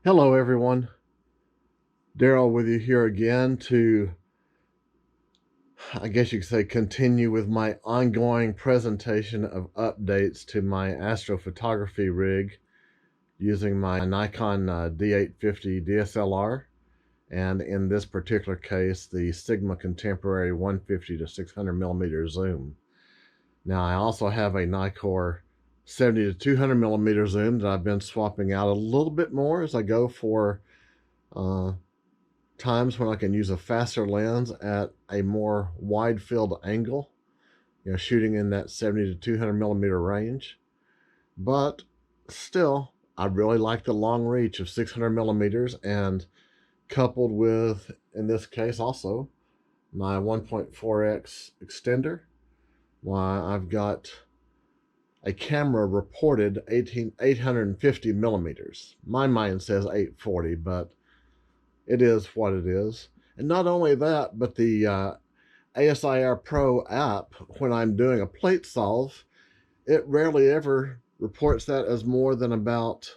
Hello everyone, Daryl with you here again to, I guess you could say, continue with my ongoing presentation of updates to my astrophotography rig using my Nikon D850 DSLR, and in this particular case the Sigma Contemporary 150 to 600 millimeter zoom. Now I also have a Nikkor 70 to 200 millimeter zoom that I've been swapping out a little bit more as I go for uh, times when I can use a faster lens at a more wide field angle, shooting in that 70 to 200 millimeter range. But still, I really like the long reach of 600 millimeters, and coupled with, in this case also, my 1.4x extender, why I've got a camera reported 850 millimeters. My mind says 840, but it is what it is. And not only that, but the ASIR Pro app, when I'm doing a plate solve, it rarely ever reports that as more than about,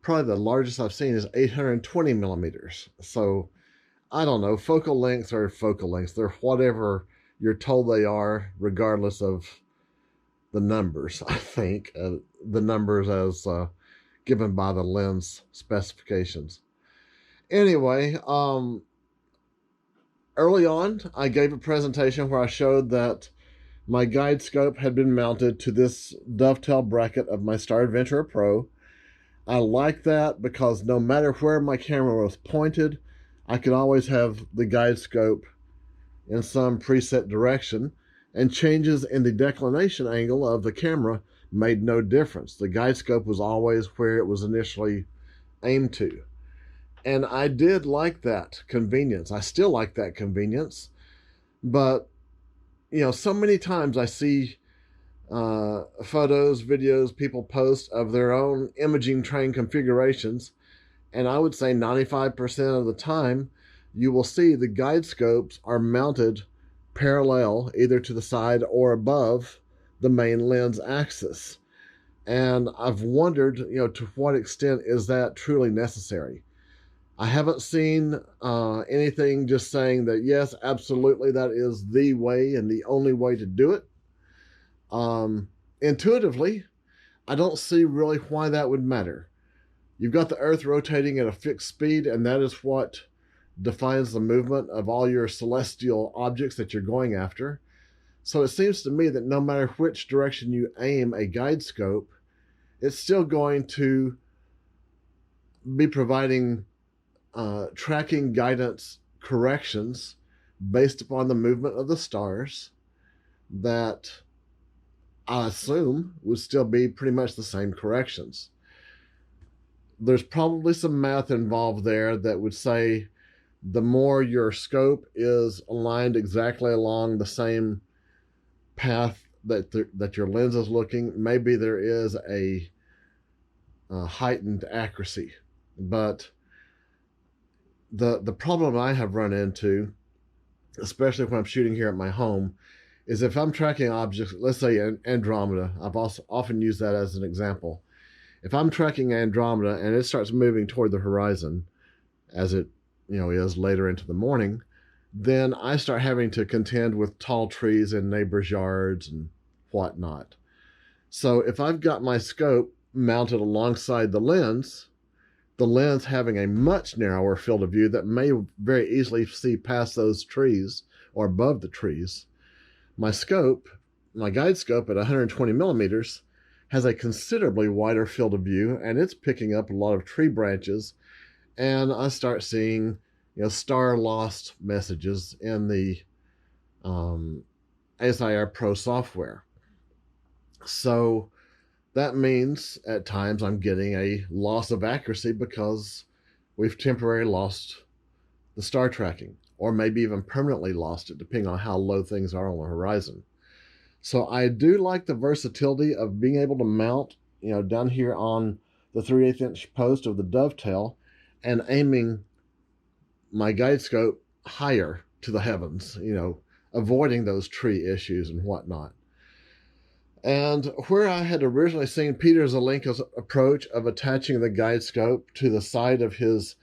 probably the largest I've seen is 820 millimeters. So I don't know, focal lengths are focal lengths. They're whatever you're told they are, regardless of the numbers, I think. The numbers as given by the lens specifications. Anyway, early on, I gave a presentation where I showed that my guide scope had been mounted to this dovetail bracket of my Star Adventurer Pro. I like that because no matter where my camera was pointed, I could always have the guide scope in some preset direction, and changes in the declination angle of the camera made no difference. The guide scope was always where it was initially aimed to. And I did like that convenience. I still like that convenience. But, so many times I see photos, videos people post of their own imaging train configurations. And I would say 95% of the time, you will see the guide scopes are mounted parallel either to the side or above the main lens axis. And I've wondered, to what extent is that truly necessary? I haven't seen anything just saying that, yes, absolutely, that is the way and the only way to do it. Intuitively, I don't see really why that would matter. You've got the Earth rotating at a fixed speed, and that is what defines the movement of all your celestial objects that you're going after. So it seems to me that no matter which direction you aim a guide scope, it's still going to be providing tracking guidance corrections based upon the movement of the stars that I assume would still be pretty much the same corrections. There's probably some math involved there that would say the more your scope is aligned exactly along the same path that your lens is looking, maybe there is a heightened accuracy. But the problem I have run into, especially when I'm shooting here at my home, is if I'm tracking objects, let's say Andromeda, I've also often used that as an example. If I'm tracking Andromeda and it starts moving toward the horizon, as it is later into the morning, then I start having to contend with tall trees in neighbors' yards and whatnot. So if I've got my scope mounted alongside the lens having a much narrower field of view that may very easily see past those trees or above the trees, my guide scope at 120 millimeters has a considerably wider field of view, and it's picking up a lot of tree branches, and I start seeing star lost messages in the ASIR Pro software. So that means at times I'm getting a loss of accuracy because we've temporarily lost the star tracking, or maybe even permanently lost it, depending on how low things are on the horizon. So I do like the versatility of being able to mount, down here on the 3/8 inch post of the dovetail and aiming my guide scope higher to the heavens, avoiding those tree issues and whatnot. And where I had originally seen Peter Zelenka's approach of attaching the guide scope to the side of his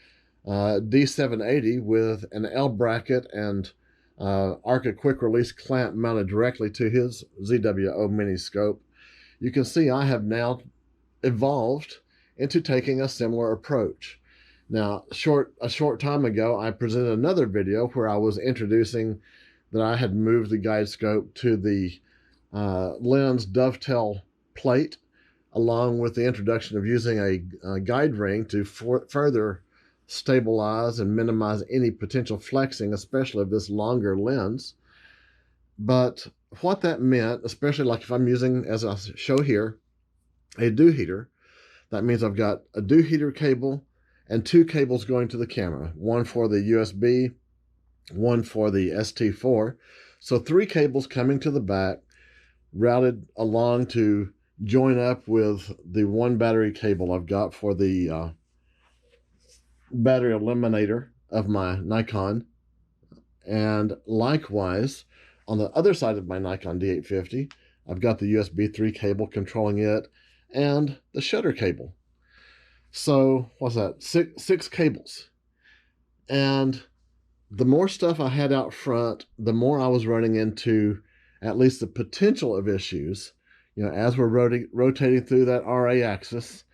D780 with an L bracket and Arca quick release clamp mounted directly to his ZWO mini scope, you can see I have now evolved into taking a similar approach. Now, a short time ago, I presented another video where I was introducing that I had moved the guide scope to the lens dovetail plate, along with the introduction of using a guide ring to further stabilize and minimize any potential flexing, especially of this longer lens. But what that meant, especially like if I'm using, as I show here, a dew heater, that means I've got a dew heater cable and two cables going to the camera, one for the USB, one for the ST4. So 3 cables coming to the back, routed along to join up with the 1 battery cable I've got for the battery eliminator of my Nikon. And likewise, on the other side of my Nikon D850, I've got the USB 3 cable controlling it and the shutter cable. So what's that? Six cables. And the more stuff I had out front, the more I was running into at least the potential of issues, as we're rotating through that RA axis,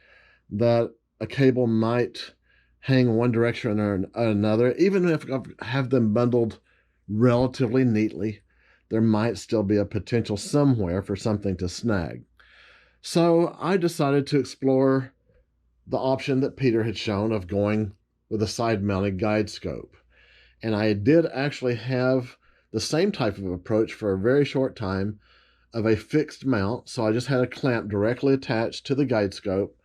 that a cable might hang one direction or another. Even if I have them bundled relatively neatly, there might still be a potential somewhere for something to snag. So I decided to explore the option that Peter had shown of going with a side-mounted guide scope. And I did actually have the same type of approach for a very short time of a fixed mount. So I just had a clamp directly attached to the guide scope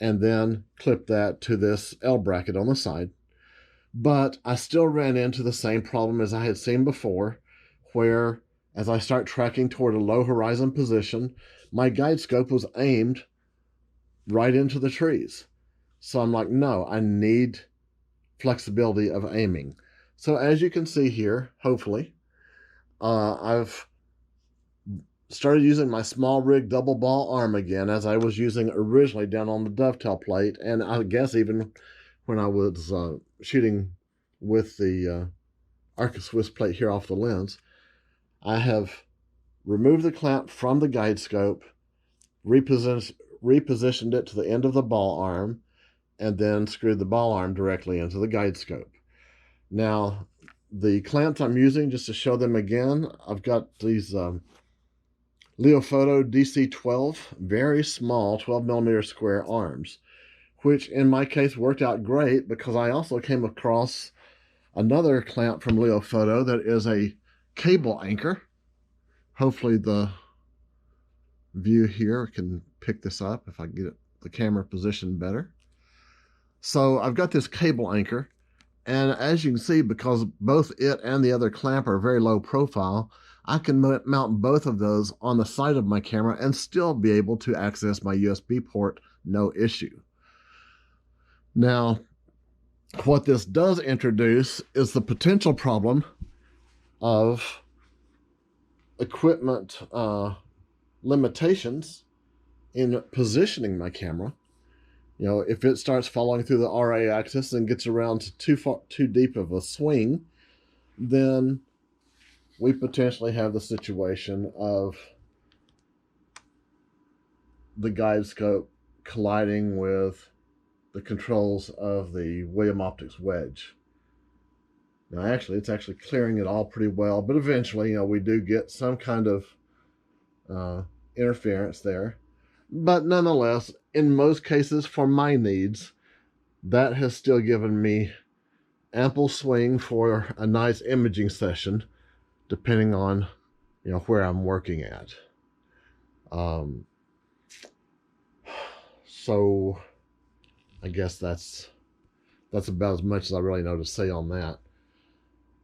and then clipped that to this L bracket on the side. But I still ran into the same problem as I had seen before, where as I start tracking toward a low horizon position, my guide scope was aimed right into the trees. So I'm like, no, I need flexibility of aiming. So as you can see here, hopefully, I've started using my small rig double ball arm again, as I was using originally down on the dovetail plate. And I guess even when I was shooting with the Arca Swiss plate here off the lens, I have removed the clamp from the guide scope, repositioned it to the end of the ball arm, and then screwed the ball arm directly into the guide scope. Now, the clamps I'm using, just to show them again, I've got these Leofoto DC-12, very small 12mm square arms, which in my case worked out great because I also came across another clamp from Leofoto that is a cable anchor. Hopefully the view here can pick this up if I get the camera positioned better. So I've got this cable anchor, and as you can see, because both it and the other clamp are very low profile, I can mount both of those on the side of my camera and still be able to access my USB port, no issue. Now, what this does introduce is the potential problem of equipment limitations in positioning my camera. If it starts following through the RA axis and gets around to too deep of a swing, then we potentially have the situation of the guide scope colliding with the controls of the William Optics wedge. Now, it's actually clearing it all pretty well, but eventually, we do get some kind of interference there. But nonetheless, in most cases, for my needs, that has still given me ample swing for a nice imaging session, depending on, where I'm working at. So I guess that's about as much as I really know to say on that.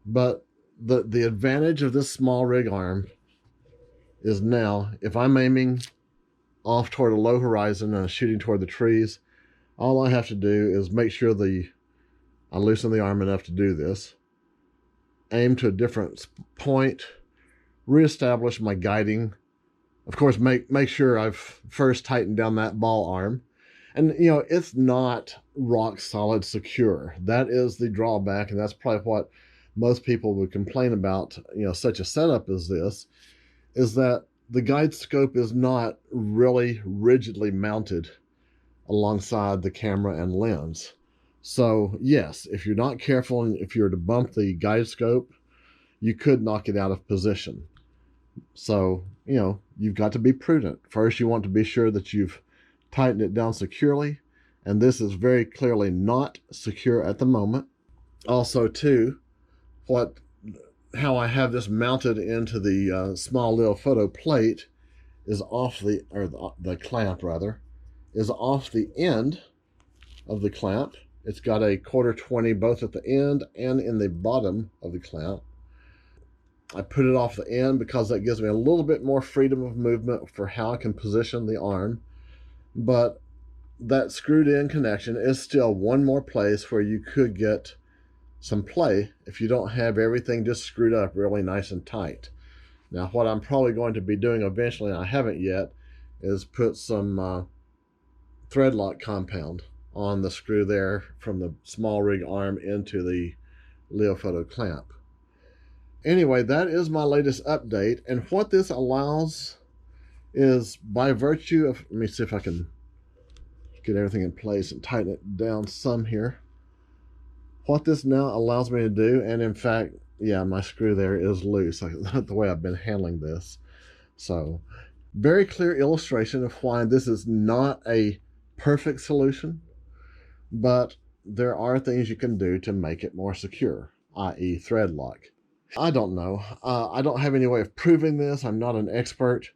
But the advantage of this small rig arm is now, if I'm aiming off toward a low horizon and shooting toward the trees, all I have to do is make sure I loosen the arm enough to do this, aim to a different point, reestablish my guiding Of course, make sure I've first tightened down that ball arm. And, you know, it's not rock solid secure. That is the drawback, and that's probably what most people would complain about, you know, such a setup as this, is that the guide scope is not really rigidly mounted alongside the camera and lens. So, yes, if you're not careful and if you were to bump the guide scope, you could knock it out of position. So, you know, you've got to be prudent. First, you want to be sure that you've tightened it down securely, and this is very clearly not secure at the moment. Also, too, how I have this mounted into the small little photo plate is off the clamp rather, is off the end of the clamp. It's got a 1/4-20 both at the end and in the bottom of the clamp. I put it off the end because that gives me a little bit more freedom of movement for how I can position the arm. But that screwed in connection is still one more place where you could get some play if you don't have everything just screwed up really nice and tight. Now, what I'm probably going to be doing eventually, and I haven't yet, is put some thread lock compound on the screw there from the small rig arm into the Leofoto clamp. Anyway, that is my latest update, and what this allows is, by virtue of, let me see if I can get everything in place and tighten it down some here. What this now allows me to do, and in fact, yeah, my screw there is loose, the way I've been handling this. So, very clear illustration of why this is not a perfect solution, but there are things you can do to make it more secure, i.e. thread lock. I don't know. I don't have any way of proving this. I'm not an expert.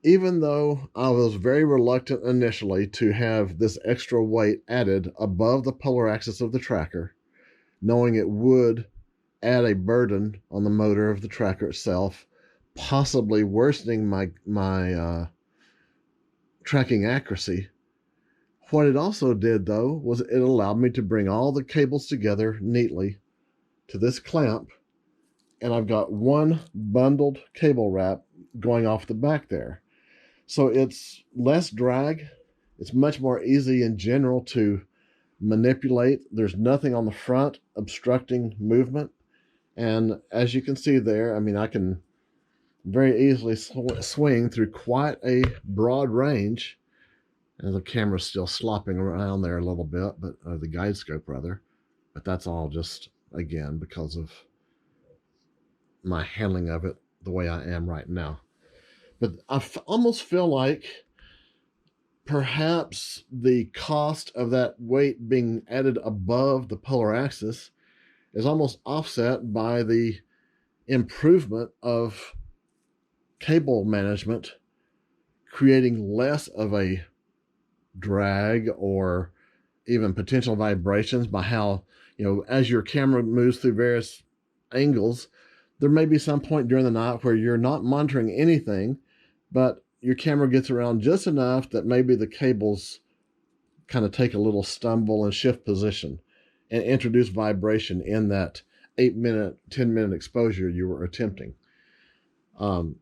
Even though I was very reluctant initially to have this extra weight added above the polar axis of the tracker, knowing it would add a burden on the motor of the tracker itself, possibly worsening my tracking accuracy. What it also did, though, was it allowed me to bring all the cables together neatly to this clamp, and I've got one bundled cable wrap going off the back there. So it's less drag. It's much more easy in general to manipulate. There's nothing on the front obstructing movement. And as you can see there, I mean, I can very easily swing through quite a broad range. And the camera's still slopping around there a little bit, but the guide scope rather. But that's all just, again, because of my handling of it the way I am right now. But I almost feel like perhaps the cost of that weight being added above the polar axis is almost offset by the improvement of cable management, creating less of a drag or even potential vibrations by how, you know, as your camera moves through various angles, there may be some point during the night where you're not monitoring anything, but your camera gets around just enough that maybe the cables kind of take a little stumble and shift position and introduce vibration in that 8-minute, 10-minute exposure you were attempting. And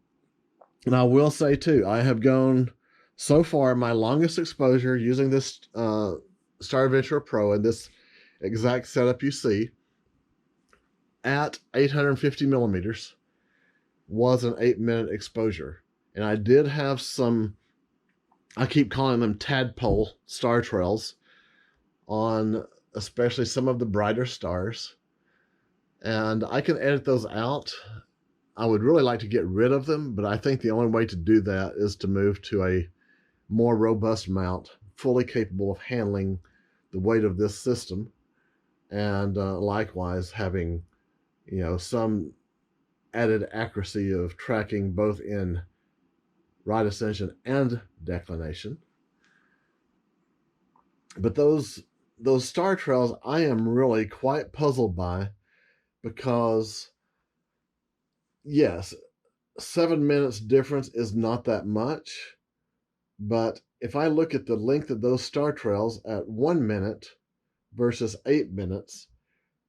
I will say too, I have gone so far, my longest exposure using this Star Adventurer Pro and this exact setup you see at 850 millimeters was an 8-minute exposure. And I did have some, I keep calling them tadpole star trails on especially some of the brighter stars. And I can edit those out. I would really like to get rid of them, but I think the only way to do that is to move to a more robust mount, fully capable of handling the weight of this system, and likewise having, you know, some added accuracy of tracking both in right ascension and declination. But those star trails I am really quite puzzled by, because yes, 7 minutes difference is not that much, but if I look at the length of those star trails at 1 minute versus 8 minutes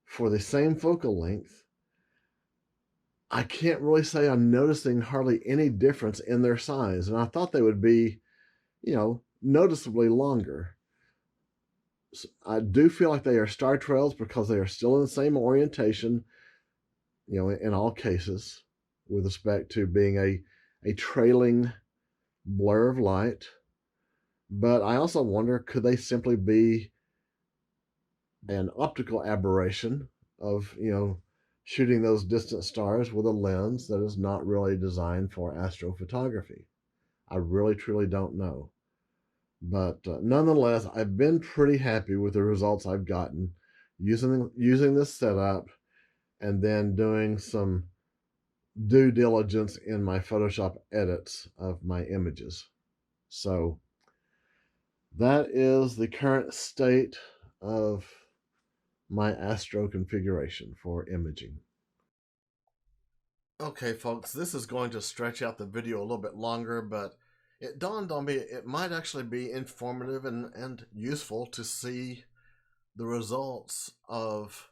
for the same focal length, I can't really say I'm noticing hardly any difference in their size, and I thought they would be, noticeably longer. So I do feel like they are star trails because they are still in the same orientation, in all cases, with respect to being a trailing blur of light. But I also wonder, could they simply be an optical aberration of, shooting those distant stars with a lens that is not really designed for astrophotography? I really, truly don't know. But nonetheless, I've been pretty happy with the results I've gotten using this setup and then doing some due diligence in my Photoshop edits of my images. So that is the current state of my Astro configuration for imaging. Okay, folks, this is going to stretch out the video a little bit longer, but it dawned on me it might actually be informative and useful to see the results of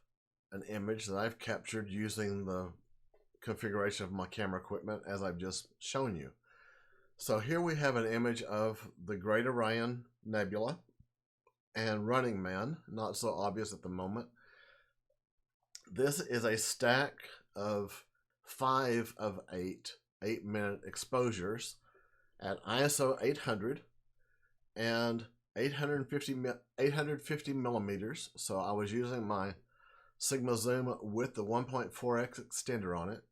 an image that I've captured using the configuration of my camera equipment as I've just shown you. So here we have an image of the Great Orion Nebula and Running Man, not so obvious at the moment. This is a stack of 5 of 8 8-minute exposures at ISO 800 and 850 millimeters. So I was using my Sigma zoom with the 1.4x extender on it,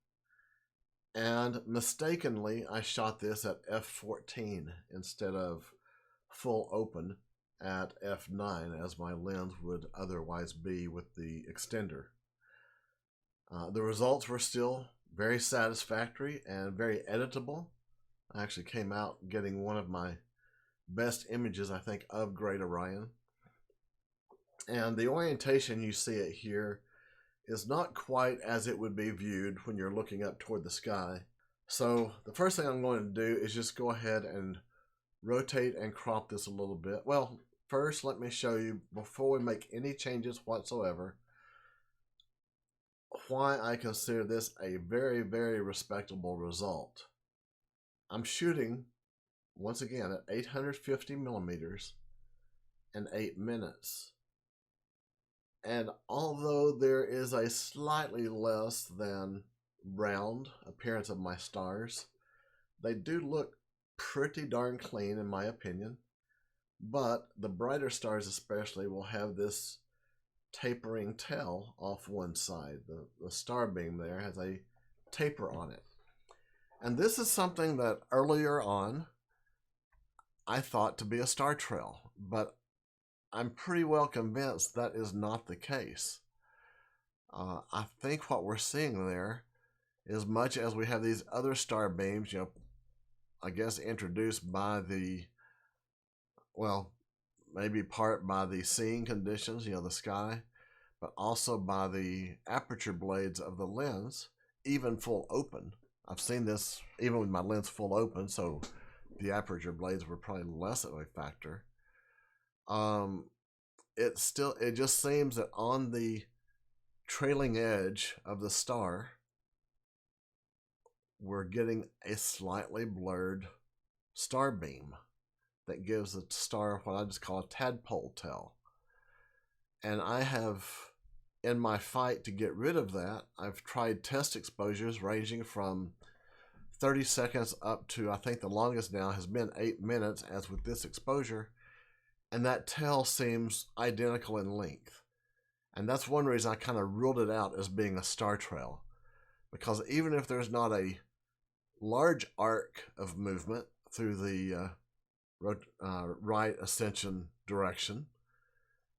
and mistakenly I shot this at f14 instead of full open at f9 as my lens would otherwise be with the extender. The results were still very satisfactory and very editable. I actually came out getting one of my best images, I think, of Great Orion. And the orientation you see it here is not quite as it would be viewed when you're looking up toward the sky. So the first thing I'm going to do is just go ahead and rotate and crop this a little bit. Well, first let me show you, before we make any changes whatsoever, why I consider this a very, very respectable result. I'm shooting, once again, at 850 millimeters and 8 minutes. And although there is a slightly less than round appearance of my stars, they do look pretty darn clean in my opinion. But the brighter stars especially will have this tapering tail off one side. The star beam there has a taper on it. And this is something that earlier on I thought to be a star trail, but I'm pretty well convinced that is not the case. I think what we're seeing there is, much as we have these other star beams, I guess introduced by the, well, maybe part by the seeing conditions, the sky, but also by the aperture blades of the lens, even full open. I've seen this even with my lens full open, so the aperture blades were probably less of a factor. It just seems that on the trailing edge of the star, we're getting a slightly blurred star beam that gives the star what I just call a tadpole tail. And I have, in my fight to get rid of that, I've tried test exposures ranging from 30 seconds up to, I think the longest now has been 8 minutes, as with this exposure, and that tail seems identical in length. And that's one reason I kind of ruled it out as being a star trail, because even if there's not a large arc of movement through the right ascension direction,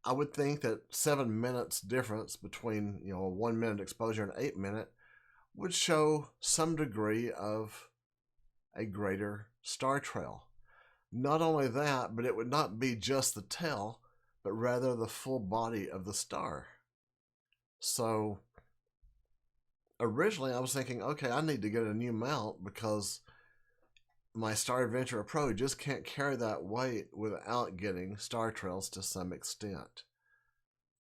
I would think that 7 minutes difference between a 1 minute exposure and 8 minute would show some degree of a greater star trail. Not only that, but it would not be just the tail, but rather the full body of the star. So originally I was thinking, okay, I need to get a new mount because my Star Adventurer Pro just can't carry that weight without getting star trails to some extent.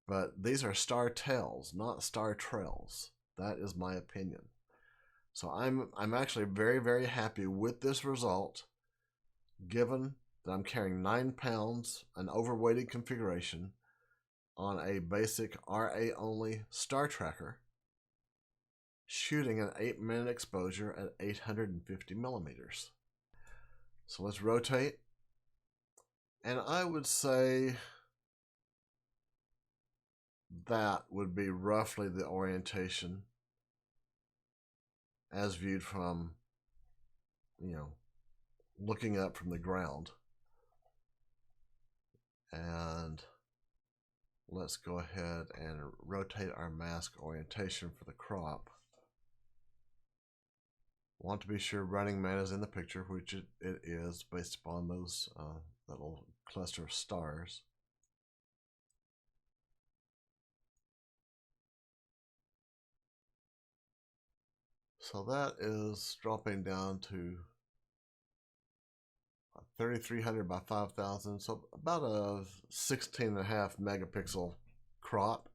But these are star tails, not star trails. That is my opinion. So I'm actually very, very happy with this result, given that I'm carrying 9 pounds, an overweighted configuration, on a basic RA only star tracker, shooting an 8-minute exposure at 850 millimeters. So let's rotate, and I would say that would be roughly the orientation as viewed from, looking up from the ground. And let's go ahead and rotate our mask orientation for the crop. Want to be sure Running Man is in the picture, which it is based upon those little cluster of stars. So that is dropping down to 3300 by 5000, so about a 16.5 megapixel crop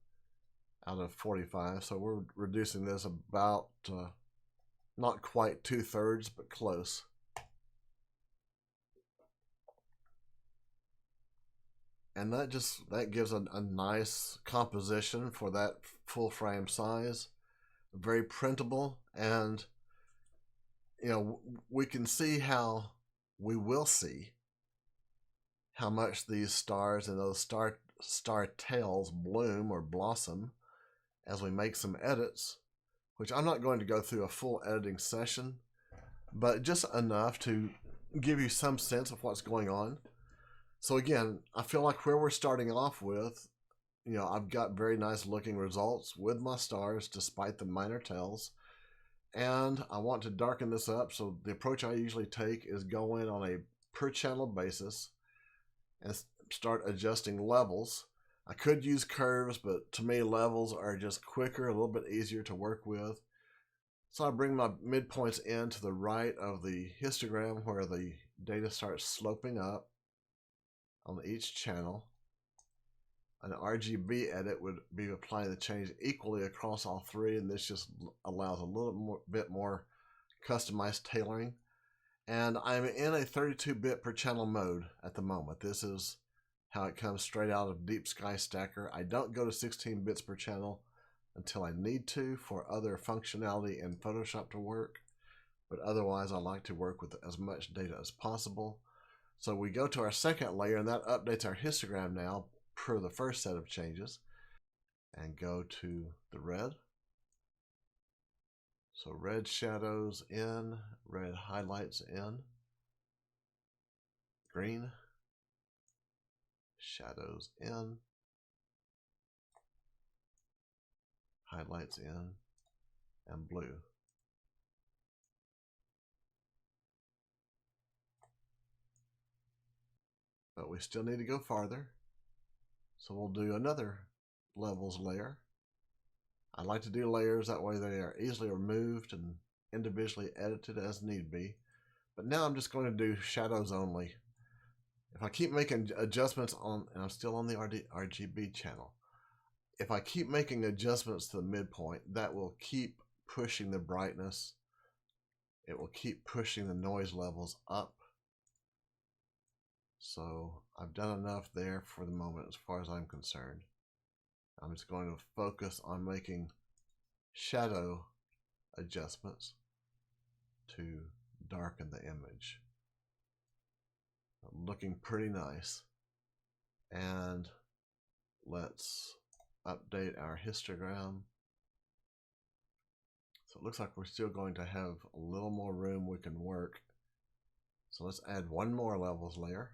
out of 45. So we're reducing this about not quite 2/3, but close. And that gives a nice composition for that full frame size. Very printable, and we can see we will see how much these stars and those star tails bloom or blossom as we make some edits, which I'm not going to go through a full editing session, but just enough to give you some sense of what's going on. So again, I feel like where we're starting off with, I've got very nice looking results with my stars despite the minor tails. And I want to darken this up, so the approach I usually take is go in on a per channel basis and start adjusting levels. I could use curves, but to me levels are just quicker, a little bit easier to work with. So I bring my midpoints in to the right of the histogram where the data starts sloping up on each channel. An RGB edit would be applying the change equally across all three, and this just allows a little bit more customized tailoring. And I'm in a 32-bit per channel mode at the moment. This is how it comes straight out of Deep Sky Stacker. I don't go to 16 bits per channel until I need to for other functionality in Photoshop to work, but otherwise I like to work with as much data as possible. So we go to our second layer, and that updates our histogram now per the first set of changes, and go to the red. So red shadows in, red highlights in, green shadows in, highlights in, and blue. But we still need to go farther. So we'll do another levels layer. I like to do layers, that way they are easily removed and individually edited as need be. But now I'm just going to do shadows only. If I keep making adjustments on, and I'm still on the RGB channel, if I keep making adjustments to the midpoint, that will keep pushing the brightness. It will keep pushing the noise levels up. So I've done enough there for the moment as far as I'm concerned. I'm just going to focus on making shadow adjustments to darken the image. Looking pretty nice. And let's update our histogram. So it looks like we're still going to have a little more room we can work. So let's add one more levels layer.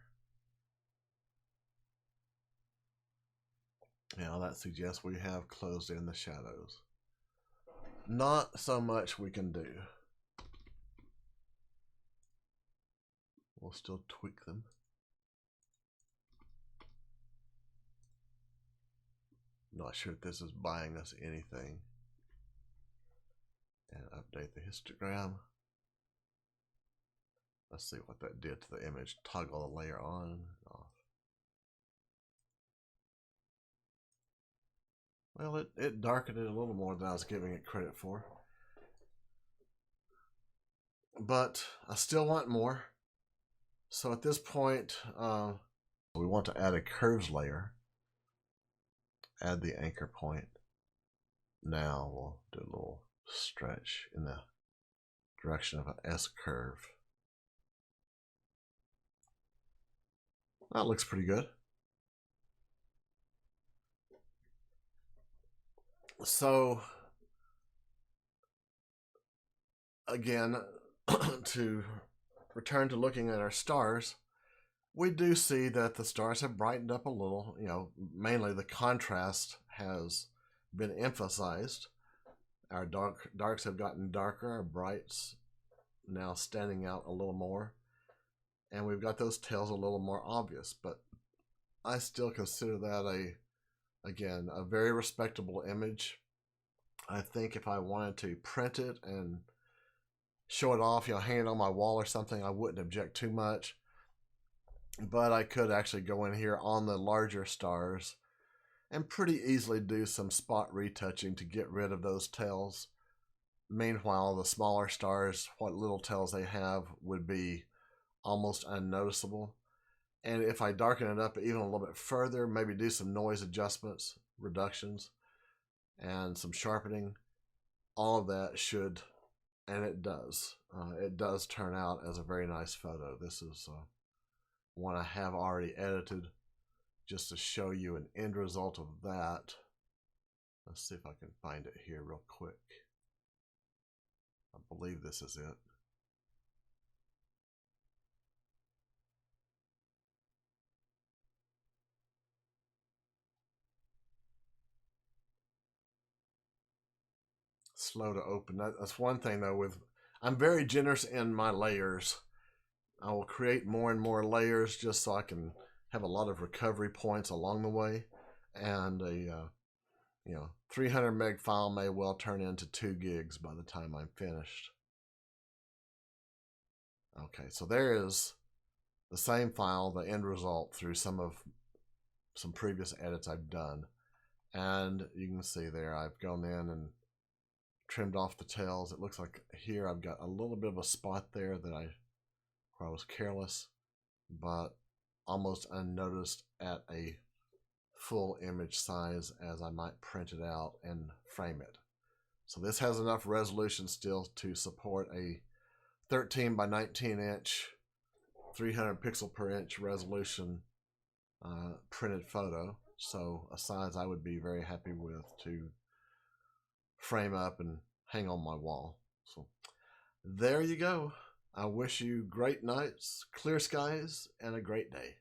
Now that suggests we have closed in the shadows. Not so much we can do. We'll still tweak them. Not sure if this is buying us anything. And update the histogram. Let's see what that did to the image. Toggle the layer on and off. Well, it darkened it a little more than I was giving it credit for. but I still want more. So at this point, we want to add a curves layer, add the anchor point. Now we'll do a little stretch in the direction of an S curve. That looks pretty good. So again, to return to looking at our stars, we do see that the stars have brightened up a little. You know, mainly the contrast has been emphasized. Our darks have gotten darker, our brights now standing out a little more, and we've got those tails a little more obvious. But I still consider that again, a very respectable image. I think if I wanted to print it and show it off, you know, hang it on my wall or something, I wouldn't object too much. But I could actually go in here on the larger stars and pretty easily do some spot retouching to get rid of those tails. Meanwhile, the smaller stars, what little tails they have would be almost unnoticeable. And if I darken it up even a little bit further, maybe do some noise adjustments, reductions, and some sharpening, all of that should, and it does turn out as a very nice photo. This is one I have already edited just to show you an end result of that. Let's see if I can find it here real quick. I believe this is it. Slow to open. That's one thing though, I'm very generous in my layers. I will create more and more layers just so I can have a lot of recovery points along the way, and a 300 meg file may well turn into 2 gigs by the time I'm finished. Okay, so there is the same file, the end result, through some previous edits I've done, and you can see there I've gone in and trimmed off the tails. It looks like here I've got a little bit of a spot there where I was careless, but almost unnoticed at a full image size as I might print it out and frame it. So this has enough resolution still to support a 13 by 19 inch 300 pixel per inch resolution printed photo. So a size I would be very happy with to frame up and hang on my wall. So there you go. I wish you great nights, clear skies, and a great day.